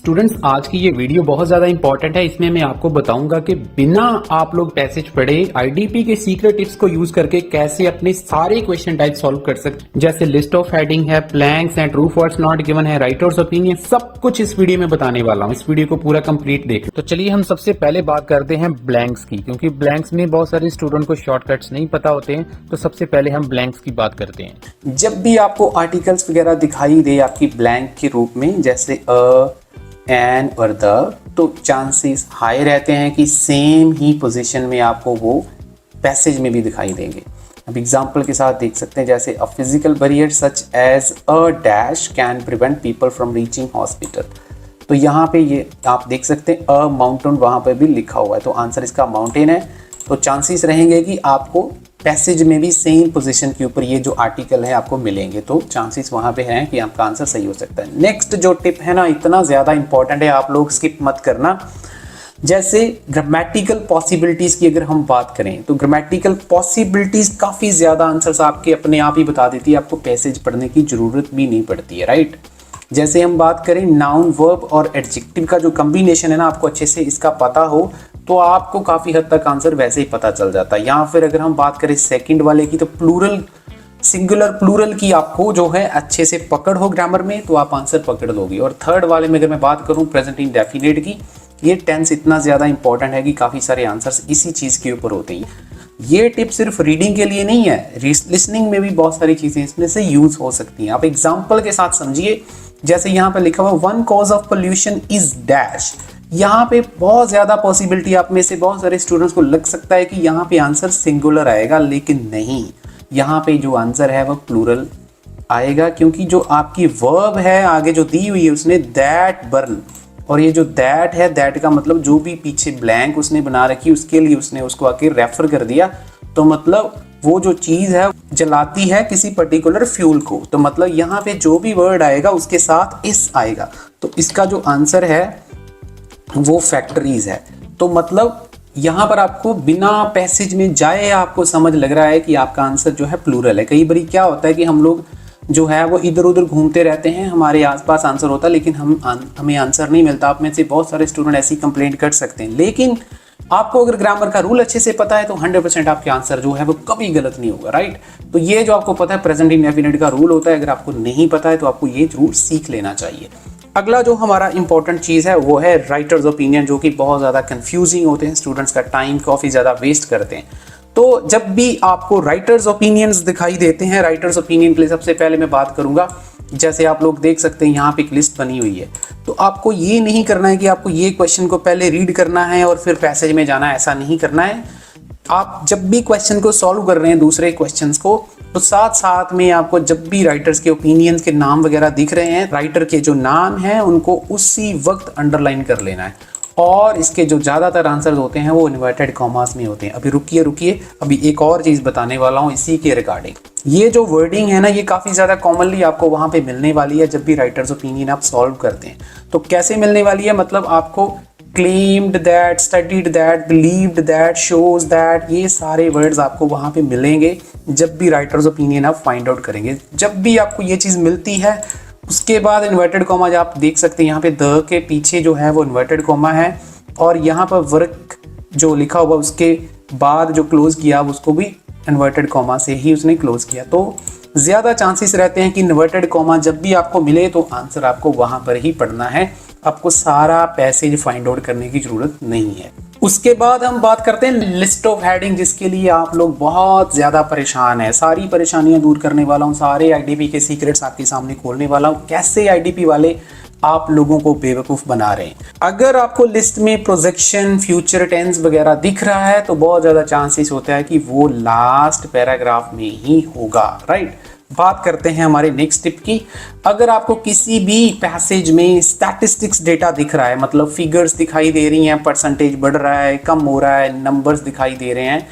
Students, आज की ये वीडियो बहुत ज्यादा इंपॉर्टेंट है। इसमें मैं आपको बताऊंगा कि बिना आप लोग पैसेज पढ़े आईडीपी के सीक्रेट टिप्स को यूज करके कैसे अपने सारे क्वेश्चन टाइप सॉल्व कर सकते हैं। जैसे लिस्ट ऑफ हेडिंग है, ब्लैंक्स है, ट्रू फॉल्स नॉट गिवन है, राइटर्स ओपिनियन, सब कुछ इस वीडियो में बताने वाला हूँ। इस वीडियो को पूरा कंप्लीट देखें। तो चलिए हम सबसे पहले बात करते हैं ब्लैंक्स की, क्योंकि ब्लैंक्स में बहुत सारे स्टूडेंट को शॉर्टकट्स नहीं पता होते हैं। तो सबसे पहले हम ब्लैंक्स की बात करते हैं। जब भी आपको आर्टिकल्स वगैरह दिखाई दे आपकी ब्लैंक के रूप में, जैसे एन और द, तो चांसेस हाई रहते हैं कि सेम ही पोजीशन में आपको वो पैसेज में भी दिखाई देंगे। अब एग्जांपल के साथ देख सकते हैं, जैसे a physical barrier such as a dash can prevent people from reaching hospital. तो यहाँ पे ये आप देख सकते हैं अ माउंटेन वहाँ पे भी लिखा हुआ है, तो आंसर इसका माउंटेन है। तो चांसेस रहेंगे कि आपको पैसेज में भी सेम पोजीशन के ऊपर ये जो आर्टिकल है आपको मिलेंगे, तो चांसेस वहाँ पे हैं कि आपका आंसर सही हो सकता है। नेक्स्ट जो टिप है ना, इतना ज़्यादा इंपॉर्टेंट है, आप लोग स्किप मत करना। जैसे ग्रामेटिकल पॉसिबिलिटीज़ की अगर हम बात करें, तो ग्रामेटिकल पॉसिबिलिटीज़ काफ़ी ज़्यादा आंसर्स आपके अपने आप ही बता देती है, आपको पैसेज पढ़ने की ज़रूरत भी नहीं पड़ती है, राइट। जैसे हम बात करें नाउन, वर्ब और एडजेक्टिव का जो कम्बिनेशन है ना, आपको अच्छे से इसका पता हो तो आपको काफ़ी हद तक आंसर वैसे ही पता चल जाता है। या फिर अगर हम बात करें सेकंड वाले की, तो प्लूरल, सिंगुलर, प्लूरल की आपको जो है अच्छे से पकड़ हो ग्रामर में, तो आप आंसर पकड़ लोगे। और थर्ड वाले में अगर मैं बात करूं प्रेजेंट इंडेफिनिट की, ये टेंस इतना ज़्यादा इंपॉर्टेंट है कि काफ़ी सारे आंसर्स इसी चीज़ के ऊपर होते हैं। ये टिप सिर्फ रीडिंग के लिए नहीं है, लिसनिंग में भी बहुत सारी चीज़ें इसमें से यूज हो सकती हैं। आप एग्जाम्पल के साथ समझिए। जैसे यहाँ पे लिखा हुआ one cause of pollution is dash. यहाँ पे बहुत ज़्यादा पॉसिबिलिटी आप में से बहुत सारे स्टूडेंट्स को लग सकता है कि यहाँ पे आंसर सिंगुलर आएगा, लेकिन नहीं, यहाँ पे जो आंसर है वो प्लूरल आएगा, क्योंकि जो आपकी वर्ब है आगे जो दी हुई है उसने दैट बर्न, और ये जो दैट है, दैट का मतलब जो भी पीछे ब्लैंक उसने बना रखी उसके लिए उसने उसको आके रेफर कर दिया। तो मतलब वो जो चीज़ है जलाती है किसी पर्टिकुलर फ्यूल को, तो मतलब यहाँ पे जो भी वर्ड आएगा उसके साथ इस आएगा, तो इसका जो आंसर है वो फैक्ट्रीज है। तो मतलब यहाँ पर आपको बिना पैसेज में जाए आपको समझ लग रहा है कि आपका आंसर जो है प्लूरल है। कई बार क्या होता है कि हम लोग जो है वो इधर उधर घूमते रहते हैं, हमारे आसपास आंसर होता है लेकिन हमें आंसर नहीं मिलता। आप में से बहुत सारे स्टूडेंट ऐसी कंप्लेंट कर सकते हैं, लेकिन आपको अगर ग्रामर का रूल अच्छे से पता है तो 100% आपके आंसर जो है वो कभी गलत नहीं होगा, राइट। तो ये जो आपको पता है प्रेजेंट इंडेफिनिट का रूल होता है, अगर आपको नहीं पता है तो आपको ये जरूर सीख लेना चाहिए। अगला जो हमारा इंपॉर्टेंट चीज़ है वो है राइटर्स ओपिनियन, जो कि बहुत ज़्यादा कंफ्यूजिंग होते हैं, स्टूडेंट्स का टाइम काफ़ी ज़्यादा वेस्ट करते हैं। तो जब भी आपको राइटर्स ओपिनियंस दिखाई देते हैं, राइटर्स ओपिनियन के लिए सबसे पहले मैं बात करूंगा, जैसे आप लोग देख सकते हैं यहाँ पे एक लिस्ट बनी हुई है। तो आपको ये नहीं करना है कि आपको ये क्वेश्चन को पहले रीड करना है और फिर पैसेज में जाना है, ऐसा नहीं करना है। आप जब भी क्वेश्चन को सॉल्व कर रहे हैं दूसरे क्वेश्चंस को, तो साथ साथ में आपको जब भी राइटर्स के ओपिनियंस के नाम वगैरह दिख रहे हैं, राइटर के जो नाम हैं उनको उसी वक्त अंडरलाइन कर लेना है। और इसके जो ज़्यादातर आंसर होते हैं वो इन्वर्टेड कॉमास में होते हैं। अभी रुकिए, अभी एक और चीज़ बताने वाला हूँ इसी के रिगार्डिंग। ये जो वर्डिंग है ना, ये काफ़ी ज़्यादा कॉमनली आपको वहाँ पे मिलने वाली है जब भी राइटर्स ओपिनियन आप सॉल्व करते हैं। तो कैसे मिलने वाली है, मतलब आपको claimed that, studied that, believed that, shows that, ये सारे वर्ड्स आपको वहाँ पे मिलेंगे जब भी राइटर्स ओपिनियन आप फाइंड आउट करेंगे। जब भी आपको ये चीज़ मिलती है उसके बाद इन्वर्टेड कॉमा आप देख सकते हैं, यहाँ पे द के पीछे जो है वो इन्वर्टेड कॉमा है, और यहाँ पर वर्क जो लिखा हुआ उसके बाद जो क्लोज किया उसको भी इन्वर्टेड कॉमा से ही उसने क्लोज किया। तो ज़्यादा चांसेस रहते हैं कि इन्वर्टेड कॉमा जब भी आपको मिले तो आंसर आपको वहाँ पर ही पढ़ना है, आपको सारा पैसेज फाइंड आउट करने की जरूरत नहीं है। उसके बाद हम बात करते हैं लिस्ट ऑफ हेडिंग, जिसके लिए आप लोग बहुत ज़्यादा परेशान हैं। सारी परेशानियां दूर करने वाला हूँ, सारे आईडीपी के सीक्रेट्स आपके सामने खोलने वाला हूँ, कैसे आईडीपी वाले आप लोगों को बेवकूफ़ बना रहे हैं। अगर आपको लिस्ट में प्रोजेक्शन, फ्यूचर टेंस वगैरह दिख रहा है तो बहुत ज़्यादा चांसेस होता है कि वो लास्ट पैराग्राफ में ही होगा, राइट। बात करते हैं हमारे नेक्स्ट टिप की। अगर आपको किसी भी पैसेज में स्टैटिस्टिक्स डेटा दिख रहा है, मतलब फिगर्स दिखाई दे रही हैं, परसेंटेज बढ़ रहा है, कम हो रहा है, नंबर्स दिखाई दे रहे हैं,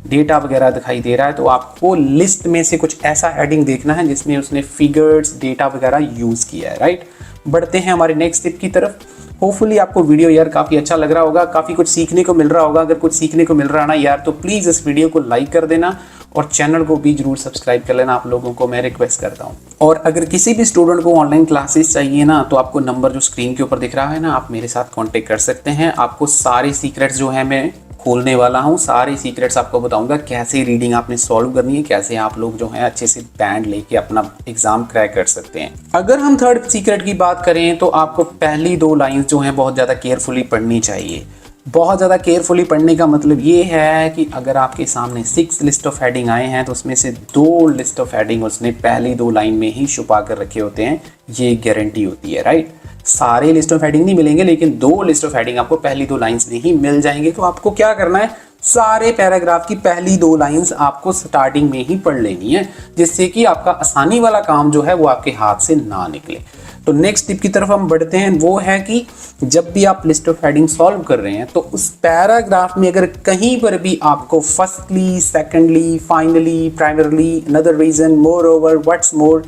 डेटा वगैरह दिखाई दे रहा है, तो आपको लिस्ट में से कुछ ऐसा हेडिंग देखना है जिसमें उसने फिगर्स, डेटा वगैरह यूज़ किया है, राइट। बढ़ते हैं हमारे नेक्स्ट टिप की तरफ। होपफुली आपको वीडियो यार काफ़ी अच्छा लग रहा होगा, काफ़ी कुछ सीखने को मिल रहा होगा। अगर कुछ सीखने को मिल रहा है ना यार, तो प्लीज़ इस वीडियो को लाइक कर देना और चैनल को भी जरूर सब्सक्राइब कर लेना, आप लोगों को मैं रिक्वेस्ट करता हूँ। और अगर किसी भी स्टूडेंट को ऑनलाइन क्लासेस चाहिए ना, तो आपको नंबर जो स्क्रीन के ऊपर दिख रहा है ना, आप मेरे साथ कांटेक्ट कर सकते हैं। आपको सारे सीक्रेट्स जो है मैं खोलने वाला हूँ, सारे सीक्रेट्स आपको बताऊंगा, कैसे रीडिंग आपने सॉल्व करनी है, कैसे आप लोग जो है अच्छे से बैंड लेके अपना एग्जाम क्रैक कर सकते हैं। अगर हम थर्ड सीक्रेट की बात करें तो आपको पहली 2 लाइंस जो है बहुत ज़्यादा केयरफुली पढ़नी चाहिए। बहुत ज़्यादा केयरफुली पढ़ने का मतलब ये है कि अगर आपके सामने 6 लिस्ट ऑफ हेडिंग आए हैं तो उसमें से 2 लिस्ट ऑफ हेडिंग उसने पहली 2 लाइन में ही छुपा कर रखे होते हैं, ये गारंटी होती है, राइट। सारे लिस्ट ऑफ हेडिंग नहीं मिलेंगे, लेकिन 2 लिस्ट ऑफ हेडिंग आपको पहली 2 लाइंस में ही मिल जाएंगे। तो आपको क्या करना है, सारे पैराग्राफ की पहली 2 लाइंस आपको स्टार्टिंग में ही पढ़ लेनी है, जिससे कि आपका आसानी वाला काम जो है वो आपके हाथ से ना निकले। तो नेक्स्ट टिप की तरफ हम बढ़ते हैं, वो है कि जब भी आप लिस्ट ऑफ हेडिंग सॉल्व कर रहे हैं तो उस पैराग्राफ में अगर कहीं पर भी आपको firstly, secondly, finally, primarily, another reason, moreover, what's more,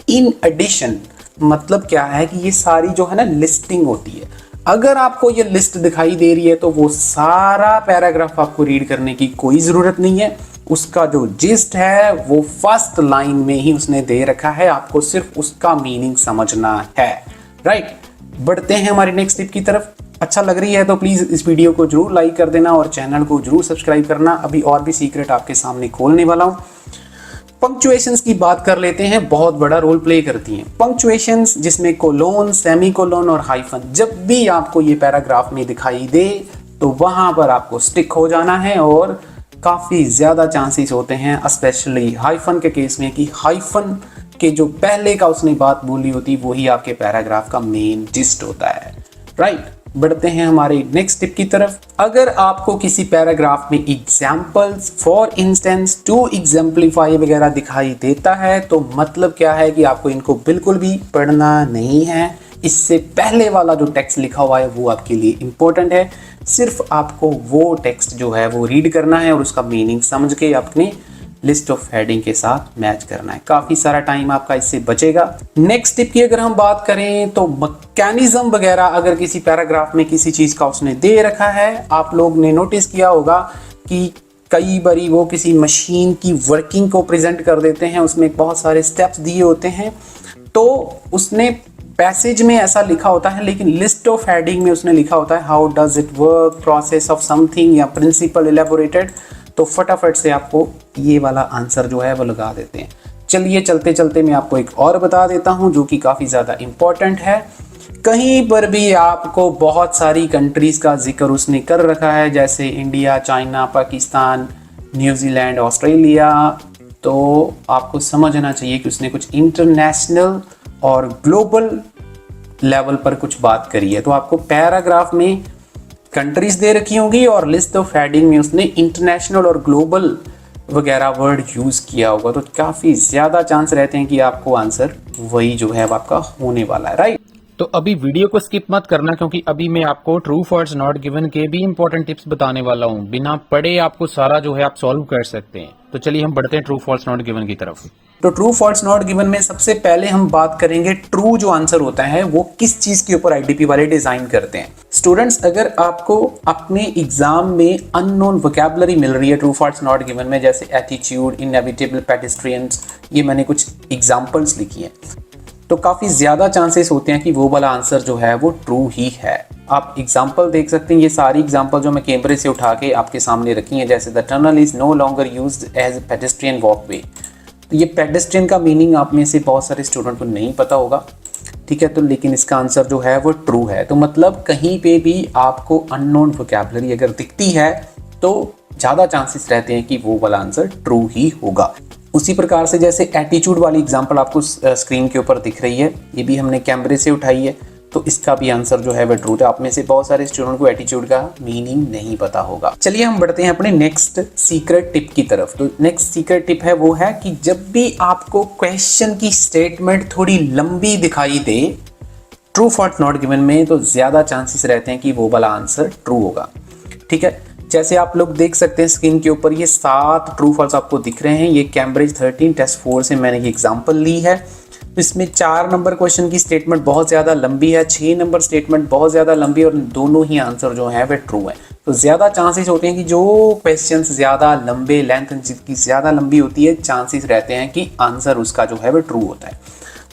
in addition, मतलब क्या है कि ये सारी जो है ना लिस्टिंग होती है। अगर आपको ये लिस्ट दिखाई दे रही है तो वो सारा पैराग्राफ आपको रीड करने की कोई ज़रूरत नहीं है। उसका जो जिस्ट है वो फर्स्ट लाइन में ही उसने दे रखा है, आपको सिर्फ उसका मीनिंग समझना है, राइट। बढ़ते हैं हमारी नेक्स्ट टिप की तरफ। अच्छा लग रही है तो प्लीज़ इस वीडियो को जरूर लाइक कर देना और चैनल को जरूर सब्सक्राइब करना। अभी और भी सीक्रेट आपके सामने खोलने वाला हूँ। पंक्चुएशंस की बात कर लेते हैं, बहुत बड़ा रोल प्ले करती हैं पंक्चुएशंस, जिसमें कोलोन, सेमीकोलोन और हाइफन जब भी आपको ये पैराग्राफ में दिखाई दे तो वहां पर आपको स्टिक हो जाना है। और काफ़ी ज़्यादा चांसेस होते हैं, स्पेशली हाइफन के केस में, कि हाइफन के जो पहले का उसने बात बोली होती वही आपके पैराग्राफ का मेन जिस्ट होता है, राइट। बढ़ते हैं हमारे नेक्स्ट टिप की तरफ। अगर आपको किसी पैराग्राफ में examples, for instance, to exemplify वगैरह दिखाई देता है तो मतलब क्या है कि आपको इनको बिल्कुल भी पढ़ना नहीं है। इससे पहले वाला जो टेक्स्ट लिखा हुआ है वो आपके लिए इंपॉर्टेंट है। सिर्फ आपको वो टेक्स्ट जो है वो रीड करना है और उसका मीनिंग समझ के अपने लिस्ट ऑफ हेडिंग के साथ मैच करना है। काफ़ी सारा टाइम आपका इससे बचेगा। नेक्स्ट टिप की अगर हम बात करें तो मैकेनिज्म वगैरह अगर किसी पैराग्राफ में किसी चीज़ का उसने दे रखा है, आप लोग ने नोटिस किया होगा कि कई बारी वो किसी मशीन की वर्किंग को प्रेजेंट कर देते हैं, उसमें बहुत सारे स्टेप्स दिए होते हैं। तो उसने पैसेज में ऐसा लिखा होता है, लेकिन लिस्ट ऑफ हेडिंग में उसने लिखा होता है how does it work, process of something या प्रिंसिपल एलेबोरेटेड। तो फटाफट से आपको ये वाला आंसर जो है वो लगा देते हैं। चलिए चलते चलते मैं आपको एक और बता देता हूँ जो कि काफ़ी ज़्यादा इम्पोर्टेंट है। कहीं पर भी आपको बहुत सारी कंट्रीज़ का जिक्र उसने कर रखा है, जैसे India, China, Pakistan, New Zealand, Australia, तो आपको समझना चाहिए कि उसने कुछ इंटरनेशनल और ग्लोबल लेवल पर कुछ बात करी है। तो आपको पैराग्राफ में कंट्रीज दे रखी होंगी और लिस्ट ऑफ हेडिंग में उसने इंटरनेशनल और ग्लोबल वगैरह वर्ड यूज़ किया होगा, तो काफ़ी ज़्यादा चांस रहते हैं कि आपको आंसर वही जो है आपका होने वाला है, राइट। तो अभी वीडियो को स्किप मत करना, क्योंकि अभी मैं आपको ट्रू फॉल्स नॉट गिवन के भी इंपॉर्टेंट टिप्स बताने वाला हूँ। बिना पढ़े आपको सारा जो है आप सॉल्व कर सकते हैं। तो चलिए हम बढ़ते हैं ट्रू फॉल्स नॉट गिवन की तरफ। तो ट्रू फॉल्स नॉट गिवन में सबसे पहले हम बात करेंगे ट्रू जो आंसर होता है वो किस चीज के ऊपर आईडीपी वाले डिजाइन करते हैं। स्टूडेंट्स, अगर आपको अपने एग्जाम में अननोन वोकैबुलरी मिल रही है ट्रू फॉल्स नॉट गिवन में, जैसे एटीट्यूड, इनएविटेबल, पेडेस्ट्रियंस, ये मैंने कुछ एग्जांपल्स लिखी हैं, तो काफ़ी ज़्यादा चांसेस होते हैं कि वो वाला आंसर जो है वो ट्रू ही है। आप एग्जाम्पल देख सकते हैं, ये सारी एग्जाम्पल जो मैं कैमरे से उठा के आपके सामने रखी हैं, जैसे the tunnel is no longer used as pedestrian walkway. तो ये पेडेस्ट्रियन का मीनिंग आप में से बहुत सारे स्टूडेंट को नहीं पता होगा, ठीक है, तो लेकिन इसका आंसर जो है वो ट्रू है। तो मतलब कहीं पे भी आपको अननोन वोकैबुलरी अगर दिखती है तो ज़्यादा चांसेस रहते हैं कि वो वाला आंसर ट्रू ही होगा। उसी प्रकार से जैसे एटीट्यूड वाली एग्जांपल आपको स्क्रीन के ऊपर दिख रही है, ये भी हमने कैमरे से उठाई है, तो इसका भी आंसर जो है वो ट्रू है। आप में से बहुत सारे स्टूडेंट को एटीट्यूड का मीनिंग नहीं पता होगा। चलिए हम बढ़ते हैं अपने नेक्स्ट सीक्रेट टिप की तरफ। तो नेक्स्ट सीक्रेट टिप है वो है कि जब भी आपको क्वेश्चन की स्टेटमेंट थोड़ी लंबी दिखाई दे ट्रू फॉल्स नॉट गिवन में, तो ज्यादा चांसेस रहते हैं कि वो वाला आंसर ट्रू होगा, ठीक है। जैसे आप लोग देख सकते हैं स्क्रीन के ऊपर ये 7 ट्रू फॉल्स आपको दिख रहे हैं। ये कैम्ब्रिज 13 टेस्ट 4 से मैंने ये एग्जांपल ली है। इसमें 4 नंबर क्वेश्चन की स्टेटमेंट बहुत ज़्यादा लंबी है, 6 नंबर स्टेटमेंट बहुत ज़्यादा लंबी, और दोनों ही आंसर जो है वे ट्रू है। तो ज़्यादा चांसेस होते हैं कि जो क्वेश्चंस ज़्यादा लंबे, लेंथ जिसकी ज़्यादा लंबी होती है, चांसेस रहते हैं कि आंसर उसका जो है वो ट्रू होता है।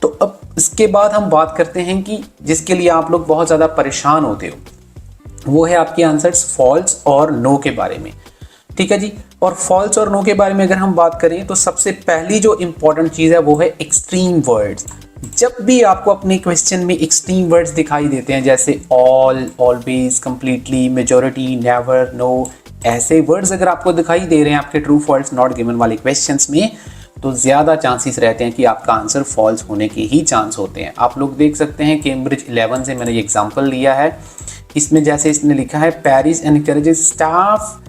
तो अब इसके बाद हम बात करते हैं कि जिसके लिए आप लोग बहुत ज़्यादा परेशान होते हो, वो है आपके आंसर्स फॉल्स और नो के बारे में। ठीक है जी। और फॉल्स और नो के बारे में अगर हम बात करें तो सबसे पहली जो इंपॉर्टेंट चीज़ है वो है एक्सट्रीम वर्ड्स। जब भी आपको अपने क्वेश्चन में एक्सट्रीम वर्ड्स दिखाई देते हैं, जैसे all, always, completely, majority, never, no, ऐसे वर्ड्स अगर आपको दिखाई दे रहे हैं आपके ट्रू फॉल्स नॉट गिवन वाले क्वेश्चंस में, तो ज़्यादा चांसेस रहते हैं कि आपका आंसर फॉल्स होने के ही चांस होते हैं। आप लोग देख सकते हैं कैम्ब्रिज 11 से मैंने ये एग्जाम्पल लिया है। इसमें जैसे इसने लिखा है, Paris encourages staff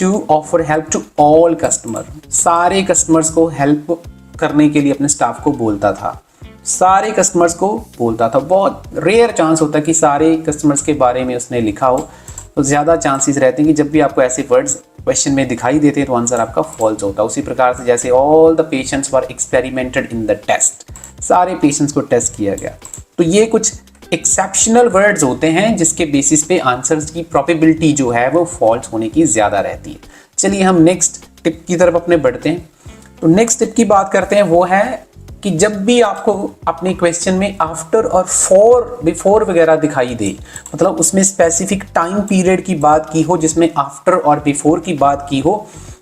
to offer help to all customer. सारे कस्टमर्स को हेल्प करने के लिए अपने स्टाफ को बोलता था, सारे कस्टमर्स को बोलता था। बहुत रेयर चांस होता है कि सारे कस्टमर्स के बारे में उसने लिखा हो। तो ज़्यादा चांसेस रहते हैं कि जब भी आपको ऐसे वर्ड्स क्वेश्चन में दिखाई देते हैं तो आंसर आपका फॉल्स होता है। उसी प्रकार से जैसे all the patients were experimented in the test, सारे पेशेंट्स को टेस्ट किया गया। तो ये कुछ एक्सेप्शनल वर्ड्स होते हैं जिसके बेसिस पे आंसर्स की प्रोबेबिलिटी जो है वो फॉल्स होने की ज़्यादा रहती है। चलिए हम नेक्स्ट टिप की तरफ अपने बढ़ते हैं। तो नेक्स्ट टिप की बात करते हैं, वो है कि जब भी आपको अपने क्वेश्चन में आफ्टर और फॉर, बिफोर वगैरह दिखाई दे, मतलब उसमें स्पेसिफिक टाइम पीरियड की बात की हो जिसमें आफ्टर और बिफोर की बात की हो,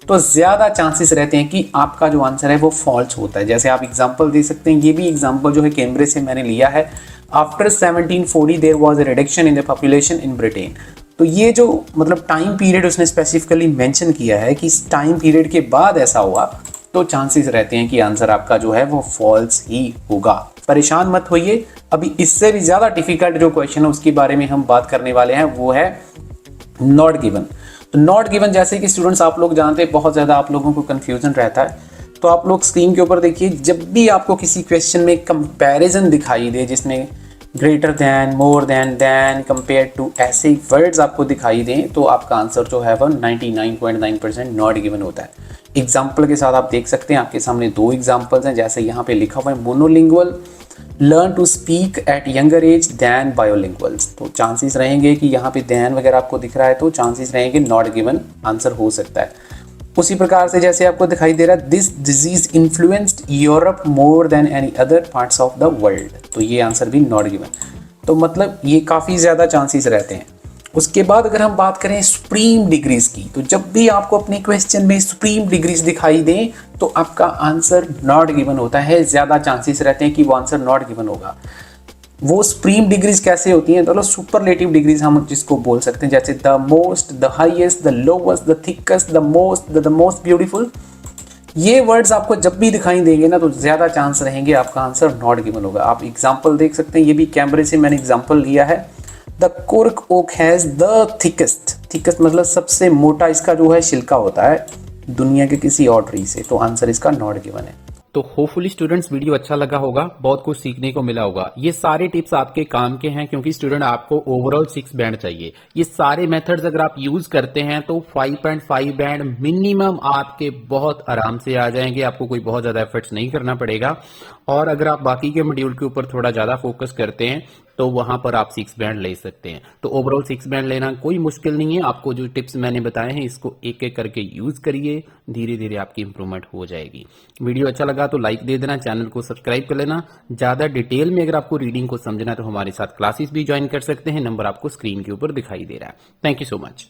तो ज़्यादा चांसेस रहते हैं कि आपका जो आंसर है वो फॉल्स होता है। जैसे आप एग्जांपल दे सकते हैं, ये भी एग्जांपल जो है कैम्ब्रिज से मैंने लिया है। After 1740 there was a reduction in the population in Britain. तो ये जो मतलब टाइम पीरियड उसने स्पेसिफिकली मेंशन किया है कि इस टाइम पीरियड के बाद ऐसा हुआ, तो चांसेस रहते हैं कि आंसर आपका जो है वो फॉल्स ही होगा। परेशान मत होइए, अभी इससे भी ज़्यादा डिफिकल्ट जो क्वेश्चन है उसके बारे में हम बात करने वाले हैं, वो है नॉट गिवन। तो नॉट गिवन जैसे कि स्टूडेंट्स आप लोग जानते हैं, बहुत ज़्यादा आप लोगों को कन्फ्यूजन रहता है। तो आप लोग स्क्रीन के ऊपर देखिए, जब भी आपको किसी क्वेश्चन में कंपैरिजन दिखाई दे जिसमें greater than, more than, compare to, ऐसे वर्ड्स आपको दिखाई दें, तो आपका आंसर जो है वो 99.9% नॉट गिवन होता है। एग्जाम्पल के साथ आप देख सकते हैं, आपके सामने दो एग्जाम्पल्स हैं। जैसे यहाँ पे लिखा हुआ है, monolingual learn to speak at younger age than bilinguals. तो चांसेस रहेंगे कि यहाँ पे दैन वगैरह आपको दिख रहा है, तो चांसेस रहेंगे नॉट गिवन आंसर हो सकता है। उसी प्रकार से जैसे आपको दिखाई दे रहा है, this disease influenced Europe more than any other parts of the world, तो ये आंसर भी नॉट गिवन। तो मतलब ये काफ़ी ज़्यादा चांसेस रहते हैं। उसके बाद अगर हम बात करें सुप्रीम डिग्रीज की, तो जब भी आपको अपने क्वेश्चन में सुप्रीम डिग्रीज दिखाई दें तो आपका आंसर नॉट गिवन होता है। ज़्यादा चांसेस रहते हैं कि वो आंसर नॉट गिवन होगा। वो सुप्रीम डिग्रीज कैसे होती हैं, मतलब सुपरलेटिव डिग्रीज हम जिसको बोल सकते हैं, जैसे the most, the highest, the lowest, the thickest, the most beautiful. ये वर्ड्स आपको जब भी दिखाई देंगे ना, तो ज़्यादा चांस रहेंगे आपका आंसर नॉट गिवन होगा। आप एग्जाम्पल देख सकते हैं, ये भी कैम्ब्रिज से मैंने एग्जाम्पल लिया है। The cork oak has the thickest मतलब सबसे मोटा इसका जो है छिलका होता है दुनिया के किसी और ट्री से, तो आंसर इसका नॉट गिवन है। तो होपफुली स्टूडेंट्स वीडियो अच्छा लगा होगा, बहुत कुछ सीखने को मिला होगा। ये सारे टिप्स आपके काम के हैं क्योंकि स्टूडेंट आपको ओवरऑल 6 बैंड चाहिए। ये सारे मेथड्स अगर आप यूज करते हैं तो 5.5 बैंड मिनिमम आपके बहुत आराम से आ जाएंगे। आपको कोई बहुत ज्यादा एफर्ट्स नहीं करना पड़ेगा। और अगर आप बाकी के मॉड्यूल के ऊपर थोड़ा ज्यादा फोकस करते हैं तो वहां पर आप 6 बैंड ले सकते हैं। तो ओवरऑल 6 बैंड लेना कोई मुश्किल नहीं है। आपको जो टिप्स मैंने बताए हैं इसको एक एक करके यूज करिए, धीरे धीरे आपकी इंप्रूवमेंट हो जाएगी। वीडियो अच्छा लगा तो लाइक दे देना, चैनल को सब्सक्राइब कर लेना। ज्यादा डिटेल में अगर आपको रीडिंग को समझना है तो हमारे साथ क्लासेस भी ज्वाइन कर सकते हैं। नंबर आपको स्क्रीन के ऊपर दिखाई दे रहा है। Thank you so much.